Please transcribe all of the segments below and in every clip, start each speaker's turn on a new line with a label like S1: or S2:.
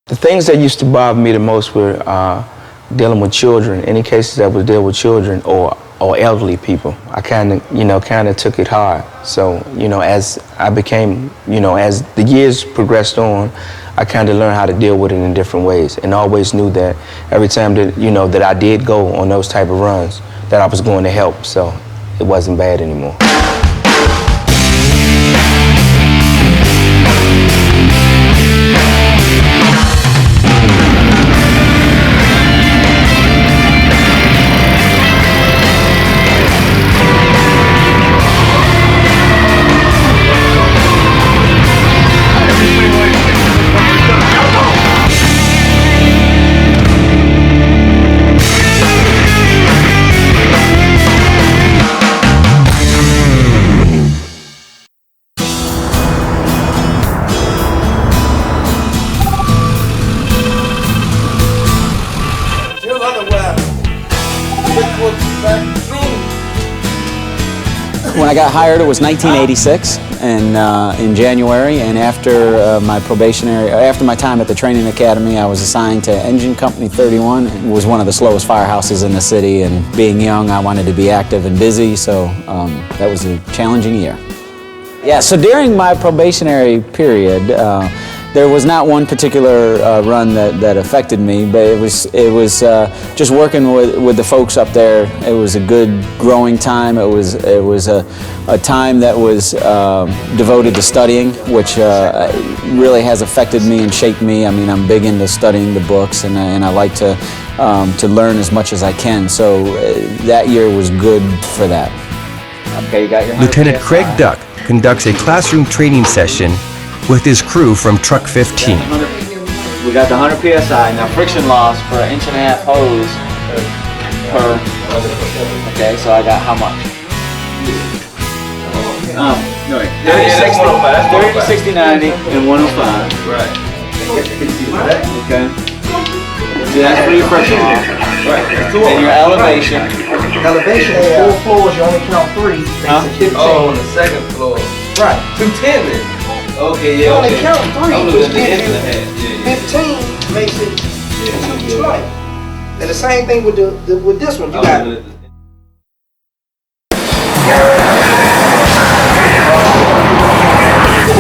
S1: The things that used to bother me the most were dealing with children, any cases that would deal with children or elderly people. I kind of took it hard. So, as I became, as the years progressed on, I kind of learned how to deal with it in different ways, and always knew that every time that, that I did go on those type of runs, that I was going to help, so it wasn't bad anymore.
S2: When I got hired, it was 1986, and in January, and after after my time at the training academy, I was assigned to Engine Company 31. It was one of the slowest firehouses in the city, and being young, I wanted to be active and busy, so that was a challenging year. Yeah, so during my probationary period, there was not one particular run that affected me, but it was just working with the folks up there. It was a good growing time. It was a time that was devoted to studying, which really has affected me and shaped me. I mean, I'm big into studying the books, and I like to learn as much as I can. So that year was good for that. Okay, you got your
S3: Lieutenant Craig Duck conducts a classroom training session with his crew from Truck 15.
S2: We got the 100 PSI. Now friction loss for an 1.5 hose per. Okay, so I got how much? 30, 60, 90, and 105.
S4: Right.
S2: Okay. See, that's for your friction loss.
S4: Right.
S2: And your elevation.
S5: Elevation is 4 floors, you only count 3.
S4: Oh, on the second floor.
S5: Right.
S4: 210 then. Okay,
S5: You
S4: yeah,
S5: only
S4: okay.
S5: count 3,
S4: I'm
S5: which
S4: looking at the
S5: gives
S4: end
S5: you
S4: of the head.
S5: 15 makes it 2 right. And the same thing with with this one. You got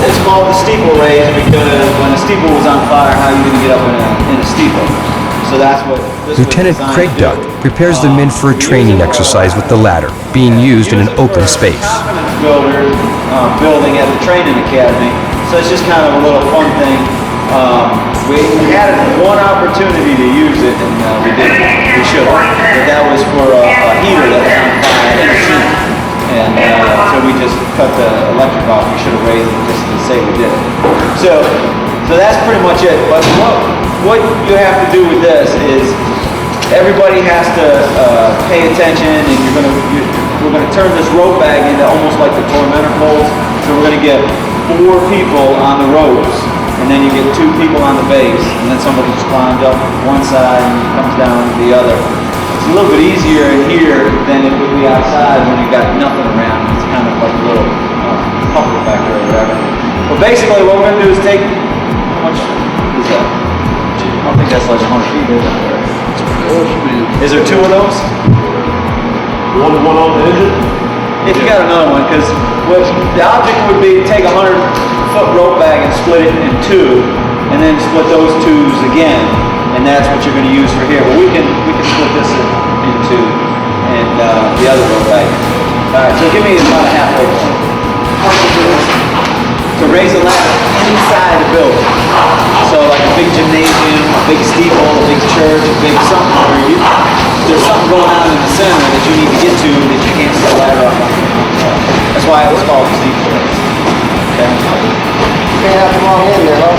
S2: It's called the steeple raise because when a steeple was on fire, how are you going to get up in a steeple? So that's what this
S3: Lieutenant Craig Duck prepares the men for a training exercise with the ladder, being used in an open space.
S2: Building at the training academy, so it's just kind of a little fun thing. We had one opportunity to use it, and we didn't. We should have, but that was for a heater that was on fire in a team, and so we just cut the electric off. We should have raised it just to say we did it. So that's pretty much it. But what you have to do with this is everybody has to pay attention, and we're gonna turn this rope bag into almost like the tormentor poles. So we're gonna get 4 people on the ropes, and then you get 2 people on the base, and then somebody just climbs up one side and comes down the other. It's a little bit easier in here than it would be outside when you got nothing around. It's kind of like a little pump effect or whatever. But basically what we're gonna do is take, how much is that? I don't think that's like 100 feet, is it? Is there 2 of those?
S6: One on the engine?
S2: If you got another one, because the object would be to take a 100-foot rope bag and split it in 2, and then split those 2s again, and that's what you're going to use for here. But we can split this in 2, and the other rope bag. All right, so give me about a half rope. To raise a ladder inside the building. So like a big gymnasium, a big steeple, a big church, a big something where there's something going on in the center that you need to get to that you can't set a ladder up on. That's why it was called the steeple raise. Okay?
S5: you can't have the wrong end there, huh?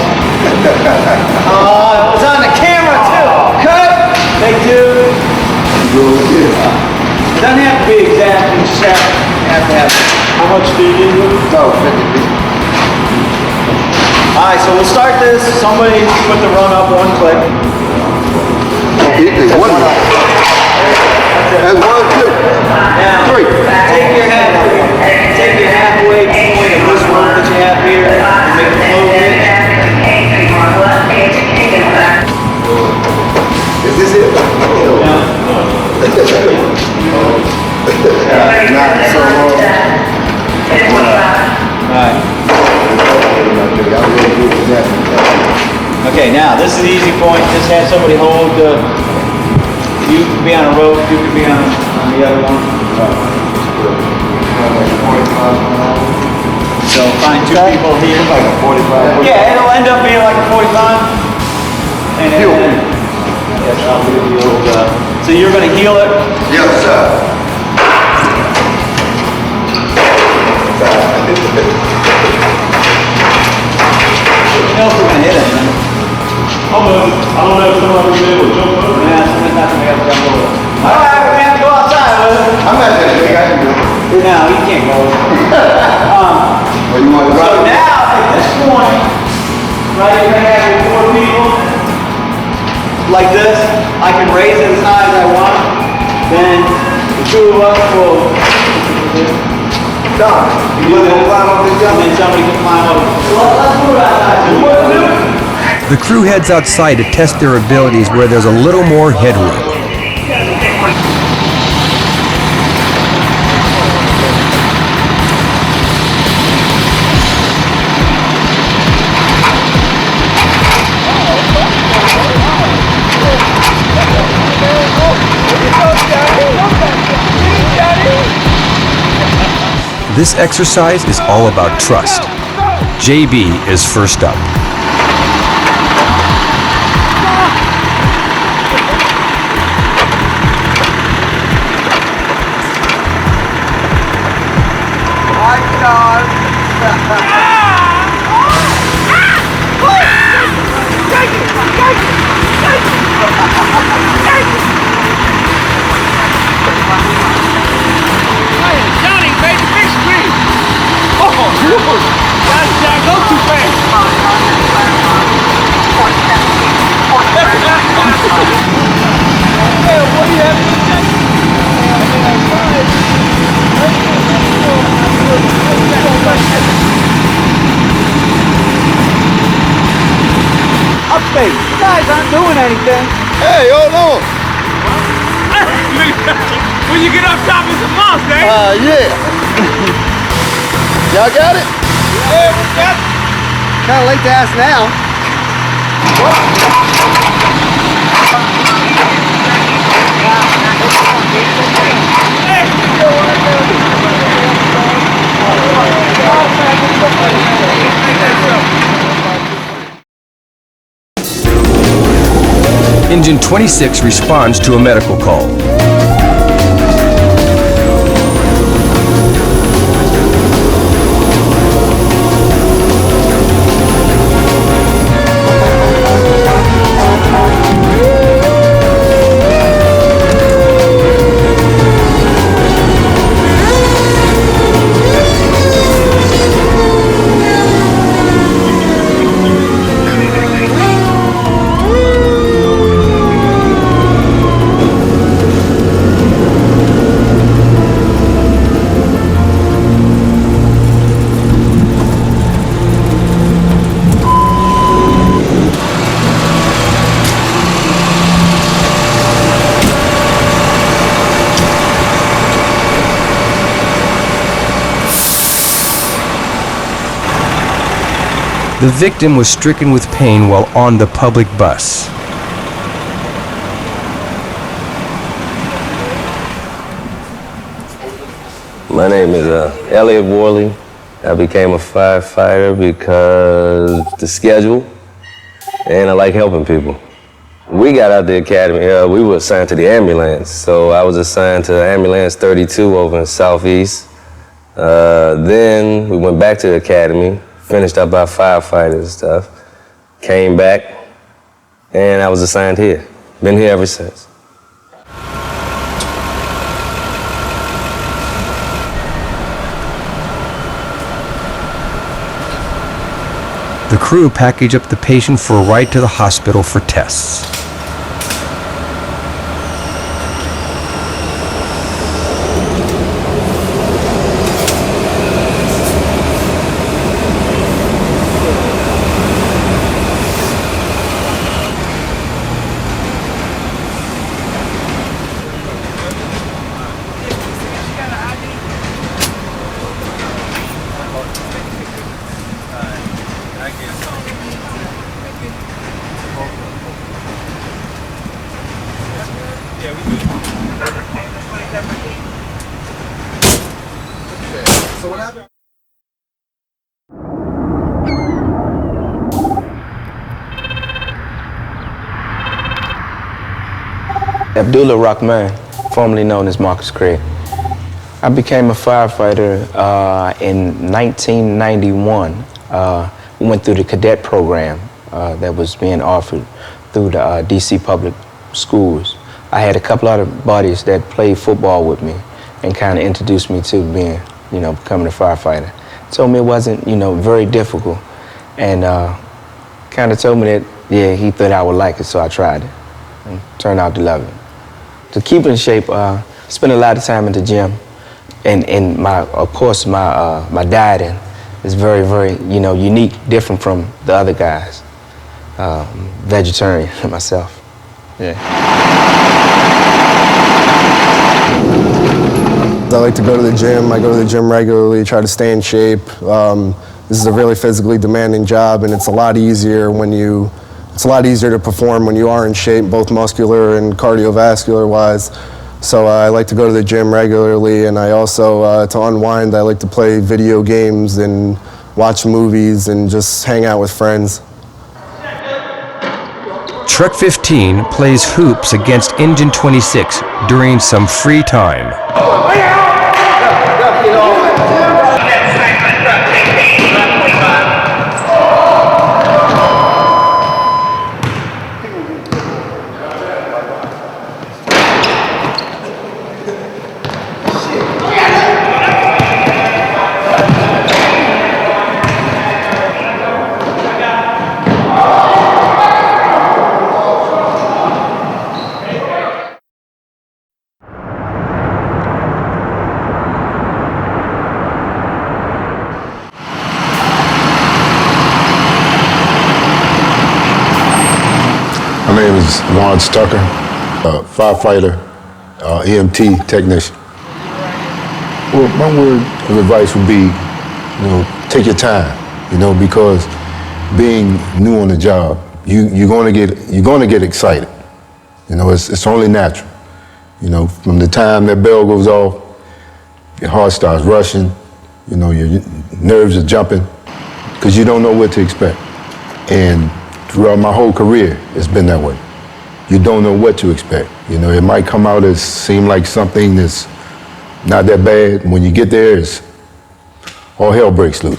S2: It was on the camera too. Cut! They do. It doesn't have to be exact, you just have to have. How much do you need?
S5: No, 50 feet.
S2: Alright, so we'll start this. Somebody put the run up 1 click.
S6: There's 1, 2.
S2: Now,
S6: 3.
S2: take your halfway point of this rope that you have here and make it close it. Okay, now this is the easy point. Just have somebody hold the. You can be on a rope. You can be on the other one. So find two people here.
S6: Like a 45.
S2: Yeah, it'll end up being like a 45. And then, yes, I'll do the old. So you're going to heal it.
S6: Yes, sir.
S2: You know if we're going to hit it.
S6: I don't know if somebody will be able to jump over.
S2: Yeah, somebody's not going to be able to jump over. All right, we're going to have to go outside with it.
S6: I'm not that big, I can do it.
S2: No, you can't go.
S6: Well, you want to
S2: So
S6: run?
S2: now, at this point, right, you're going to have your 4 people like this. I can raise it as high as I want. Then the 2 of us will.
S6: Done. You want to climb up this
S2: And
S6: jump?
S2: then somebody can climb over. Let's move it outside. So you want to do it?
S3: The crew heads outside to test their abilities where there's a little more headroom. This exercise is all about trust. JB is first up.
S7: Johnny, baby, big screen. Johnny, go too fast.
S2: Upstate. You guys aren't doing anything.
S6: Hey, hold on.
S7: When you get up top, it's a monster, eh?
S6: Yeah. Y'all got it?
S7: Yeah, we got it.
S2: Kind of late to ask now.
S3: Engine 26 responds to a medical call. The victim was stricken with pain while on the public bus.
S8: My name is Elliot Worley. I became a firefighter because the schedule, and I like helping people. We got out the academy, we were assigned to the ambulance, so I was assigned to ambulance 32 over in Southeast. Then we went back to the academy, finished up our firefighters and stuff, came back, and I was assigned here. Been here ever since.
S3: The crew package up the patient for a ride to the hospital for tests.
S1: Abdullah Rockman, formerly known as Marcus Craig. I became a firefighter in 1991. We went through the cadet program that was being offered through the DC public schools. I had a couple other buddies that played football with me and kind of introduced me to being, becoming a firefighter. Told me it wasn't, very difficult, and kind of told me that, yeah, he thought I would like it, so I tried it and turned out to love it. To keep in shape, spend a lot of time in the gym, and of course, my dieting is very, very, unique, different from the other guys. Vegetarian myself, yeah.
S9: I like to go to the gym. I go to the gym regularly, try to stay in shape. This is a really physically demanding job, and it's a lot easier to perform when you are in shape, both muscular and cardiovascular wise. So I like to go to the gym regularly, and I also, to unwind, I like to play video games and watch movies and just hang out with friends.
S3: Truck 15 plays hoops against Engine 26 during some free time.
S10: My name is Juan firefighter, EMT technician. Well, my word of advice would be, take your time, because being new on the job, you're gonna get excited. It's only natural. From the time that bell goes off, your heart starts rushing, your nerves are jumping, because you don't know what to expect. And throughout my whole career, it's been that way. You don't know what to expect. It might come out as seem like something that's not that bad. When you get there, all hell breaks loose.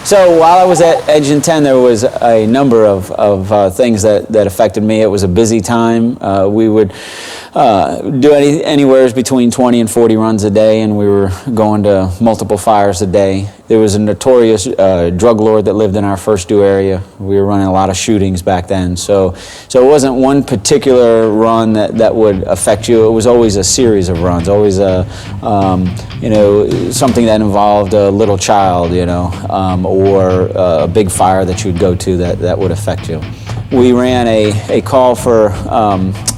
S2: So while I was at Engine 10, there was a number of things that affected me. It was a busy time. We would do anywhere between 20 and 40 runs a day, and we were going to multiple fires a day. There was a notorious drug lord that lived in our first due area. We were running a lot of shootings back then. So it wasn't one particular run that would affect you. It was always a series of runs, always something that involved a little child, or a big fire that you'd go to that would affect you. We ran a call for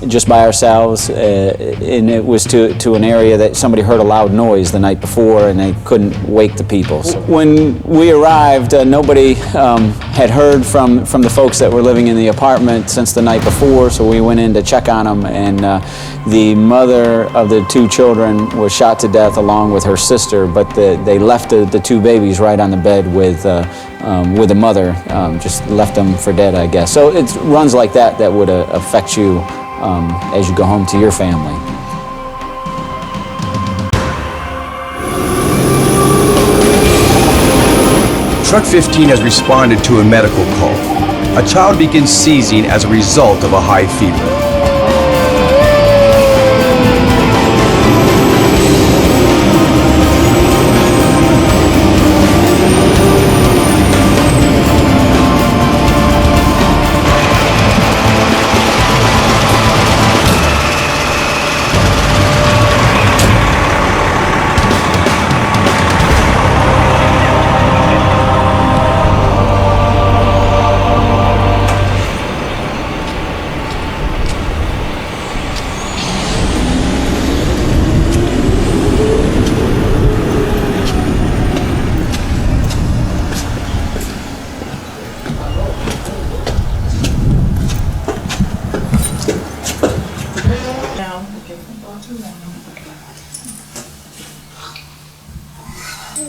S2: just by ourselves, and it was to an area that somebody heard a loud noise the night before, and they couldn't wake the people. So when we arrived, nobody had heard from the folks that were living in the apartment since the night before, so we went in to check on them, and the mother of the two children was shot to death along with her sister, but they left the two babies right on the bed with the mother, just left them for dead, I guess. So it's runs like that would affect you as you go home to your family.
S3: Truck 15 has responded to a medical call. A child begins seizing as a result of a high fever.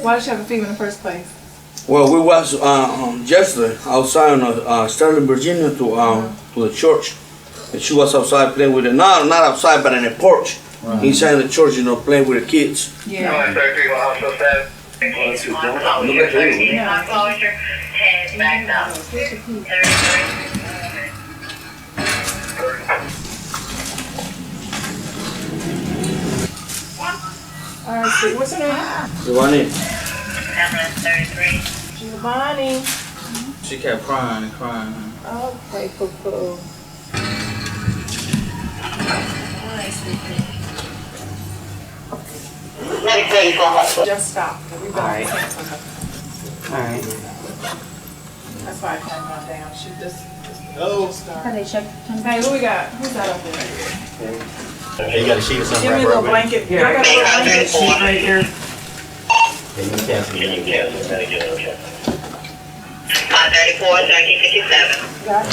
S11: Why did you have a fever in the first place?
S4: Well, we was yesterday outside on Sterling, Virginia to the church. And she was outside playing with it. Not outside, but in the porch. Right. Inside the church, playing with the kids.
S11: Yeah.
S4: Look at
S11: All right, so what's her name?
S4: Giovanni.
S11: Giovanni.
S4: She kept crying and crying.
S11: Okay, cool. Just stop. All right. That's why I turned my down. She just start. Hey, who we got? Who's that up there?
S12: Hey, you got a sheet or something?
S11: Give me a little blanket. Here, I got a little blanket sheet right here.
S12: Yeah, you can see it.
S13: 34, 1357.
S11: Got it.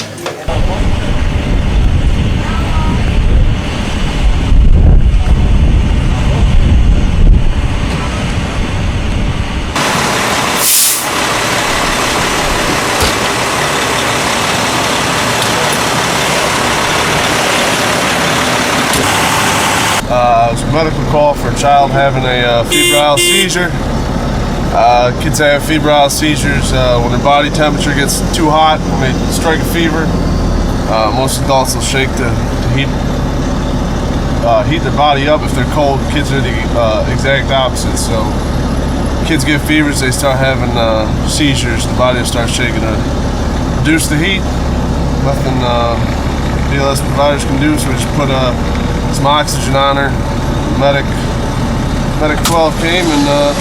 S6: It was a medical call for a child having a febrile seizure. Kids have febrile seizures when their body temperature gets too hot, when they strike a fever. Most adults will shake to heat their body up. If they're cold, kids are the exact opposite. So kids get fevers, they start having seizures, the body will start shaking to reduce the heat. Nothing BLS providers can do, so we just put some oxygen on her. Medic 12 came and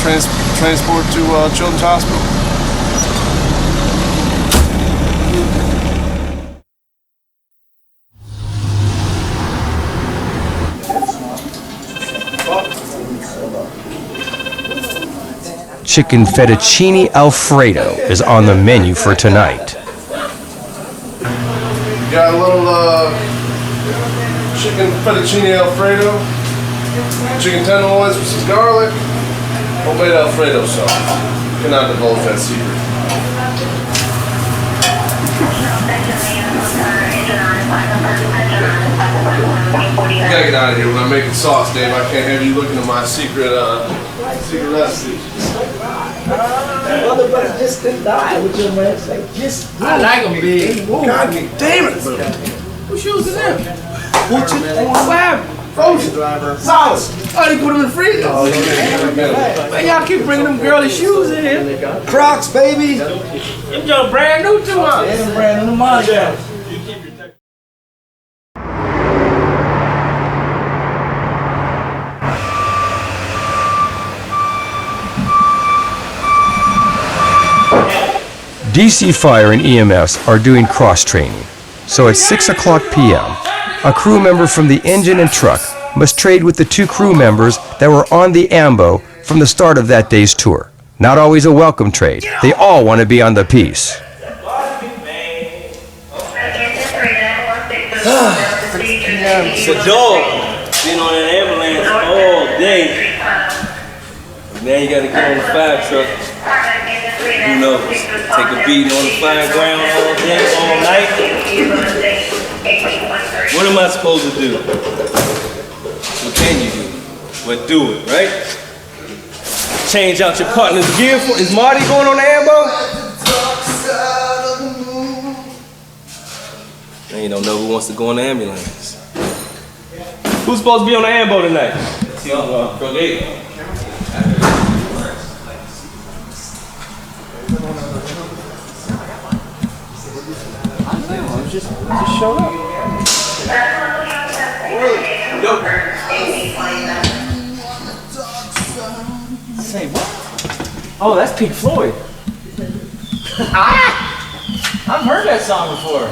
S6: transport to Children's Hospital.
S3: Chicken fettuccine Alfredo is on the menu for tonight.
S6: Got a little chicken fettuccine Alfredo, chicken tenderloins with some garlic, homemade Alfredo sauce. Cannot divulge that secret. You gotta get out of here when I'm making sauce, Dave. I can't have you looking at my secret recipe.
S5: Other brothers just couldn't die with your man.
S7: I like them big.
S5: God damn it, bro.
S7: Whose shoes is them?
S5: What happened?
S7: Frozen.
S5: Sauce.
S7: Oh, they put them in the freezer.
S6: Oh, yeah.
S7: Man, y'all keep bringing them girly shoes in here.
S5: Crocs, baby.
S7: Them just brand new to us.
S5: Yeah, them brand new Monarch.
S3: DC Fire and EMS are doing cross-training. So at 6 o'clock p.m., a crew member from the engine and truck must trade with the two crew members that were on the Ambo from the start of that day's tour. Not always a welcome trade. They all want to be on the piece.
S4: It's a dog. Been on an ambulance all day. Now you gotta get on the fire truck. Who knows? Take a beating on the fire ground all day, all night. What am I supposed to do? What can you do? But do it, right? Change out your partner's gear for. Is Marty going on the Ambo? Now you don't know who wants to go on the ambulance. Who's supposed to be on the Ambo tonight? Truck 8. Just showed up. Say what? Oh, that's Pink Floyd. I've heard that song before.